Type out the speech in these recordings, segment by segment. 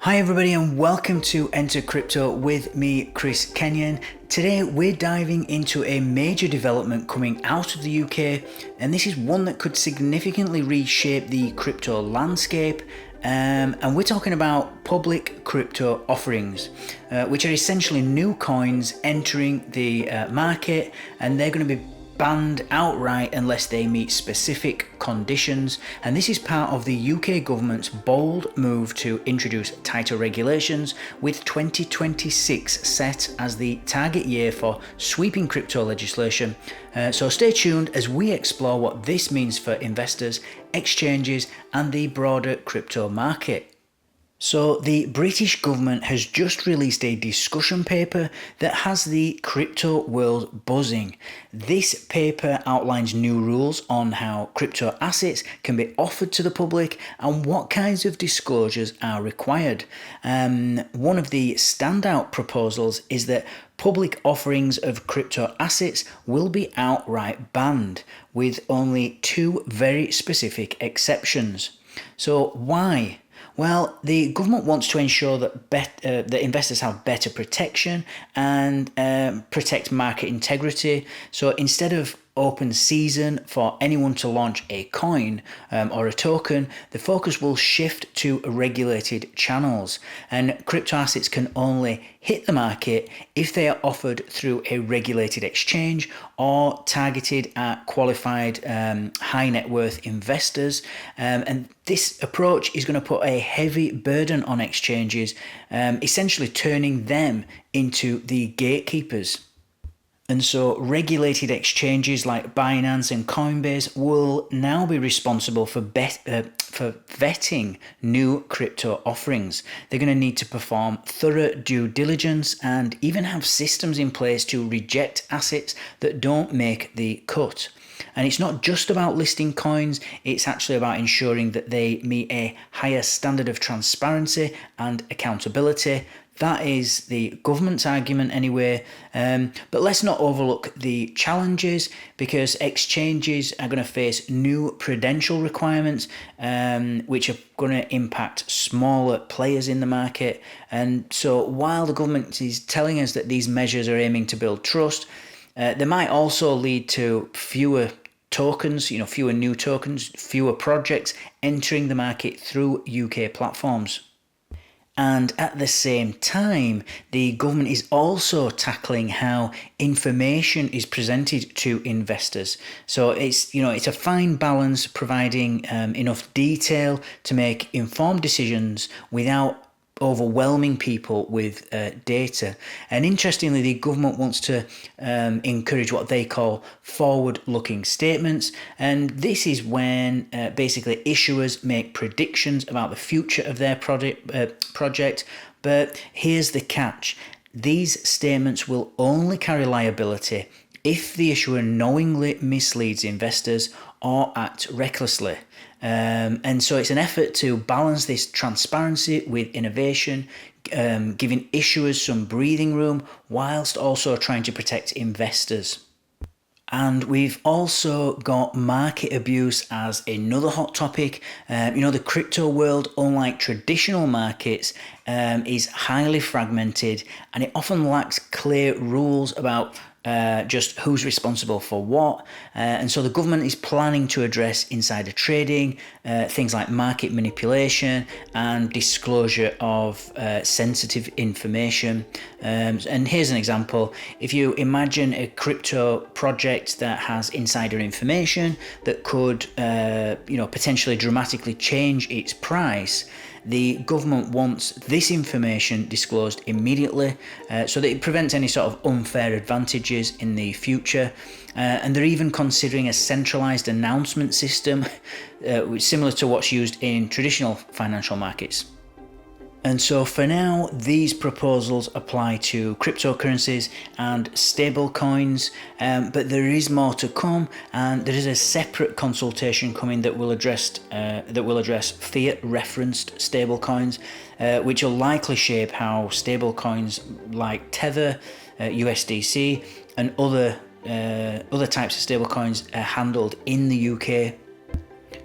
Hi everybody and welcome to Enter Crypto with me, Chris Kenyon. Today we're diving into a major development coming out of the UK, and this is one that could significantly reshape the crypto landscape. And we're talking about public crypto offerings, which are essentially new coins entering the market, and they're going to be banned outright unless they meet specific conditions. And this is part of the UK government's bold move to introduce tighter regulations, with 2026 set as the target year for sweeping crypto legislation. So stay tuned as we explore what this means for investors, exchanges and the broader crypto market. So the British government has just released a discussion paper that has the crypto world buzzing. This paper outlines new rules on how crypto assets can be offered to the public and what kinds of disclosures are required. One of the standout proposals is that public offerings of crypto assets will be outright banned, with only two very specific exceptions. So why? Well, the government wants to ensure that that investors have better protection and protect market integrity. So instead of open season for anyone to launch a coin or a token, the focus will shift to regulated channels. And crypto assets can only hit the market if they are offered through a regulated exchange or targeted at qualified high net worth investors. And this approach is going to put a heavy burden on exchanges, essentially turning them into the gatekeepers. And so regulated exchanges like Binance and Coinbase will now be responsible for vetting new crypto offerings. They're going to need to perform thorough due diligence and even have systems in place to reject assets that don't make the cut. And it's not just about listing coins, it's actually about ensuring that they meet a higher standard of transparency and accountability. That is the government's argument anyway. But let's not overlook the challenges, because exchanges are going to face new prudential requirements, which are going to impact smaller players in the market. And so while the government is telling us that these measures are aiming to build trust, they might also lead to fewer tokens, fewer new tokens, fewer projects entering the market through UK platforms. And at the same time, the government is also tackling how information is presented to investors. So it's a fine balance, providing enough detail to make informed decisions without overwhelming people with data. And interestingly, the government wants to encourage what they call forward-looking statements, and this is when basically issuers make predictions about the future of their project. But here's the catch: these statements will only carry liability if the issuer knowingly misleads investors or acts recklessly. And so it's an effort to balance this transparency with innovation, giving issuers some breathing room whilst also trying to protect investors. And we've also got market abuse as another hot topic. The crypto world, unlike traditional markets, is highly fragmented, and it often lacks clear rules about just who's responsible for what. And so the government is planning to address insider trading, things like market manipulation and disclosure of sensitive information. And here's an example. If you imagine a crypto project that has insider information that could potentially dramatically change its price, the government wants this information disclosed immediately so that it prevents any sort of unfair advantages in the future. And they're even considering a centralised announcement system, similar to what's used in traditional financial markets. And so for now, these proposals apply to cryptocurrencies and stablecoins, but there is more to come, and there is a separate consultation coming that will address fiat-referenced stablecoins, which will likely shape how stablecoins like Tether, USDC, and other types of stablecoins are handled in the UK.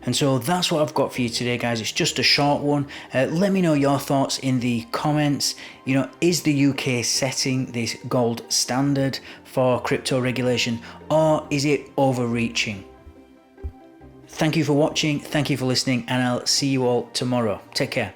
And so that's what I've got for you today, guys. It's just a short one. Let me know your thoughts in the comments. You know, is the UK setting this gold standard for crypto regulation, or is it overreaching? Thank you for watching, thank you for listening, and I'll see you all tomorrow. Take care.